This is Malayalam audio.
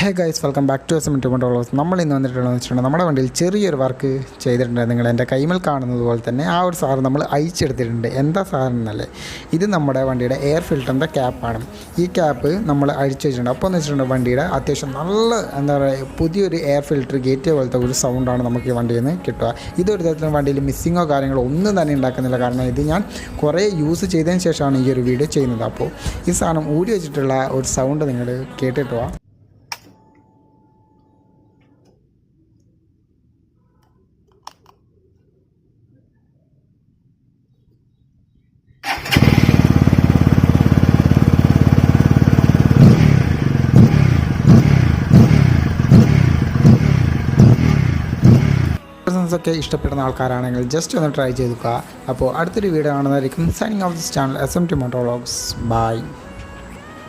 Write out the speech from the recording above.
Hey guys, welcome back to SMT. നമ്മൾ ഇന്ന് വന്നിട്ടുള്ളതെന്ന് വെച്ചിട്ടുണ്ടെങ്കിൽ നമ്മുടെ വണ്ടിയിൽ ചെറിയൊരു വർക്ക് ചെയ്തിട്ടുണ്ട്. നിങ്ങൾ എൻ്റെ കൈമൽ കാണുന്നത് പോലെ തന്നെ ആ ഒരു സാധനം നമ്മൾ അഴിച്ചെടുത്തിട്ടുണ്ട്. എന്താ സാധനം എന്നല്ലേ, ഇത് നമ്മുടെ വണ്ടിയുടെ എയർ ഫിൽറ്ററിൻ്റെ ക്യാപ്പാണ്. ഈ ക്യാപ്പ് നമ്മൾ അഴിച്ചു വെച്ചിട്ടുണ്ട്. അപ്പോൾ എന്ന് വെച്ചിട്ടുണ്ടെങ്കിൽ വണ്ടിയുടെ അത്യാവശ്യം നല്ല എന്താ പറയുക പുതിയൊരു എയർ ഫിൽറ്റർ ഗേറ്റ് പോലത്തെ ഒരു സൗണ്ടാണ് നമുക്ക് ഈ വണ്ടിയിൽ നിന്ന് കിട്ടുക. ഇതൊരു തരത്തിലും വണ്ടിയിൽ മിസ്സിങ്ങോ കാര്യങ്ങളോ ഒന്നും തന്നെ ഉണ്ടാക്കുന്നില്ല. കാരണം ഇത് ഞാൻ കുറേ യൂസ് ചെയ്തതിന് ശേഷമാണ് ഈ ഒരു വീഡിയോ ചെയ്യുന്നത്. അപ്പോൾ ഈ സാധനം ഊരി വെച്ചിട്ടുള്ള ഒരു സൗണ്ട് നിങ്ങൾ കേട്ടിട്ട് പോവാം. ഒക്കെ ഇഷ്ടപ്പെടുന്ന ആൾക്കാരാണെങ്കിൽ ജസ്റ്റ് ഒന്ന് ട്രൈ ചെയ്ത് നോക്കുക. അപ്പോൾ അടുത്തൊരു വീഡിയോ കാണുന്നതായിരിക്കും. Signing off this channel SMT Motovlogs. By.